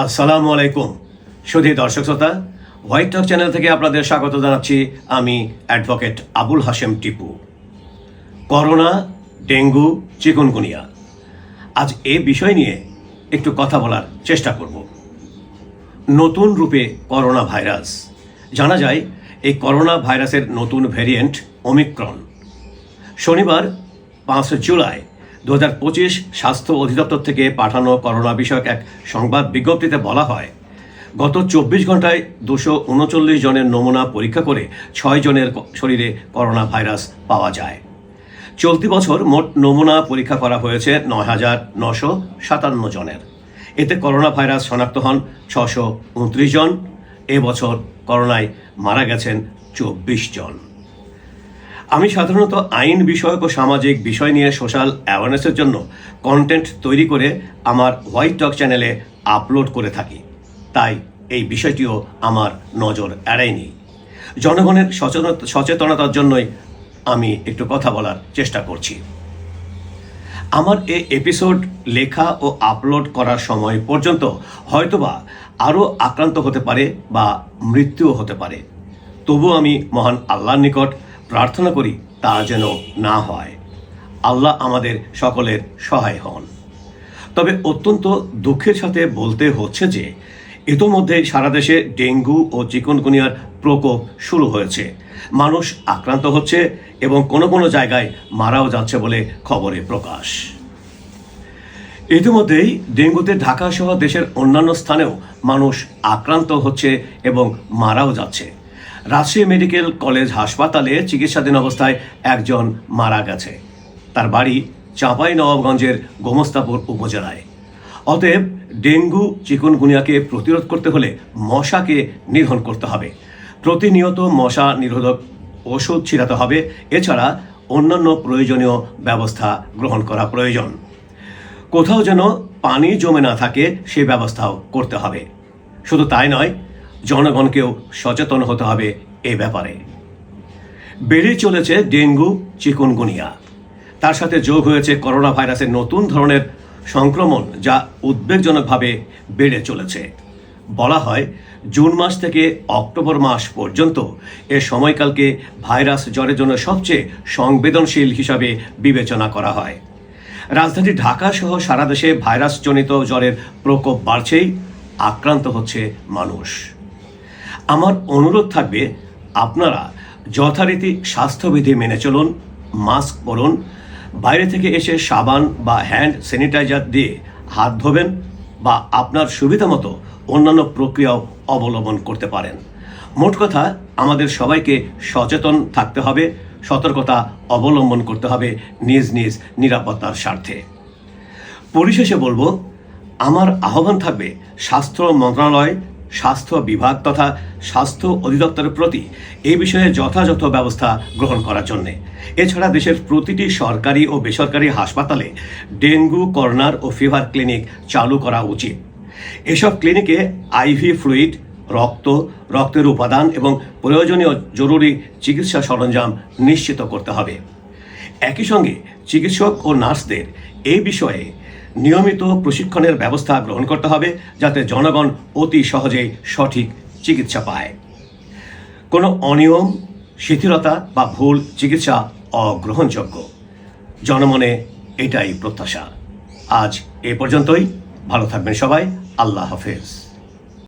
আসসালামু আলাইকুম সুধী দর্শক শ্রোতা, হোয়াইট টক চ্যানেল থেকে আপনাদের স্বাগত জানাচ্ছি। আমি advocate Abul Hashem Tipu. Corona, dengue, chikungunya, আজ এ বিষয় নিয়ে একটু কথা বলার চেষ্টা করব। নতুন রূপে করোনা ভাইরাস। জানা যায় এই করোনা ভাইরাসের নতুন ভ্যারিয়েন্ট ওমিক্রন। শনিবার 5 জুলাই 2025 স্বাস্থ্য অধিদপ্তর থেকে পাঠানো করোনা বিষয়ক এক সংবাদ বিজ্ঞপ্তিতে বলা হয়, গত 24 ঘন্টায় 239 জনের নমুনা পরীক্ষা করে 6 জনের শরীরে করোনা ভাইরাস পাওয়া যায়। চলতি বছর মোট নমুনা পরীক্ষা করা হয়েছে 9,957 জনের। এতে করোনা ভাইরাস শনাক্ত হন 629 জন। এবছর করোনায় মারা গেছেন 24 জন। আমি সাধারণত আইন বিষয়ক ও সামাজিক বিষয় নিয়ে সোশ্যাল অ্যাওয়ারনেসের জন্য কন্টেন্ট তৈরি করে আমার হোয়াইট টক চ্যানেলে আপলোড করে থাকি, তাই এই বিষয়টিও আমার নজর এড়ায়নি। জনগণের সচেতনতার জন্যই আমি একটু কথা বলার চেষ্টা করছি। আমার এই এপিসোড লেখা ও আপলোড করার সময় পর্যন্ত হয়তোবা আরও আক্রান্ত হতে পারে বা মৃত্যুও হতে পারে। তবু আমি মহান আল্লাহর নিকট প্রার্থনা করি তা যেন না হয়। আল্লাহ আমাদের সকলের সহায় হন। তবে অত্যন্ত দুঃখের সাথে বলতে হচ্ছে যে ইতোমধ্যে সারা দেশে ডেঙ্গু ও চিকুনগুনিয়ার প্রকোপ শুরু হয়েছে। মানুষ আক্রান্ত হচ্ছে এবং কোনো কোনো জায়গায় মারাও যাচ্ছে বলে খবরে প্রকাশ। ইতিমধ্যেই ডেঙ্গুতে ঢাকা সহ দেশের অন্যান্য স্থানেও মানুষ আক্রান্ত হচ্ছে এবং মারাও যাচ্ছে। রাজশাহী মেডিকেল কলেজ হাসপাতালে চিকিৎসাধীন অবস্থায় একজন মারা গেছে। তার বাড়ি চাঁপাইনবাবগঞ্জের গোমস্তাপুর উপজেলায়। অতএব ডেঙ্গু চিকুনগুনিয়াকে প্রতিরোধ করতে হলে মশাকে নিধন করতে হবে। প্রতিনিয়ত মশা নিরোধক ওষুধ ছিটাতে হবে। এছাড়া অন্যান্য প্রয়োজনীয় ব্যবস্থা গ্রহণ করা প্রয়োজন। কোথাও যেন পানি জমে না থাকে সে ব্যবস্থাও করতে হবে। শুধু তাই নয়, জনগণকেও সচেতন হতে হবে এ ব্যাপারে। বেড়ে চলেছে ডেঙ্গু চিকুনগুনিয়া, তার সাথে যোগ হয়েছে করোনা ভাইরাসের নতুন ধরনের সংক্রমণ, যা উদ্বেগজনকভাবে বেড়ে চলেছে। বলা হয় জুন মাস থেকে অক্টোবর মাস পর্যন্ত এ সময়কালকে ভাইরাস জ্বরের জন্য সবচেয়ে সংবেদনশীল হিসাবে বিবেচনা করা হয়। রাজধানী ঢাকা সহ সারা দেশে ভাইরাসজনিত জ্বরের প্রকোপ বাড়ছেই, আক্রান্ত হচ্ছে মানুষ। আমার অনুরোধ থাকবে, আপনারা যথারীতি স্বাস্থ্যবিধি মেনে চলুন, মাস্ক পরুন, বাইরে থেকে এসে সাবান বা হ্যান্ড স্যানিটাইজার দিয়ে হাত ধোবেন বা আপনার সুবিধা মতো অন্যান্য প্রক্রিয়াও অবলম্বন করতে পারেন। মোট কথা, আমাদের সবাইকে সচেতন থাকতে হবে, সতর্কতা অবলম্বন করতে হবে নিজ নিজ নিরাপত্তার স্বার্থে। পরিশেষে বলবো, আমার আহ্বান থাকবে স্বাস্থ্য মন্ত্রণালয়, স্বাস্থ্য বিভাগ তথা স্বাস্থ্য অধিদপ্তরের প্রতি এই বিষয়ে যথাযথ ব্যবস্থা গ্রহণ করার জন্যে। এছাড়া দেশের প্রতিটি সরকারি ও বেসরকারি হাসপাতালে ডেঙ্গু কর্নার ও ফিভার ক্লিনিক চালু করা উচিত। এসব ক্লিনিকে আইভি ফ্লুইড, রক্তের উপাদান এবং প্রয়োজনীয় জরুরি চিকিৎসা সরঞ্জাম নিশ্চিত করতে হবে। একই সঙ্গে চিকিৎসক ও নার্সদের এই বিষয়ে নিয়মিত প্রশিক্ষণের ব্যবস্থা গ্রহণ করতে হবে, যাতে জনগণ অতি সহজেই সঠিক চিকিৎসা পায়। কোনো অনিয়ম, শিথিলতা বা ভুল চিকিৎসা অগ্রহণযোগ্য। জনমনে এটাই প্রত্যাশা। আজ এ পর্যন্তই। ভালো থাকবেন সবাই। আল্লাহ হাফেজ।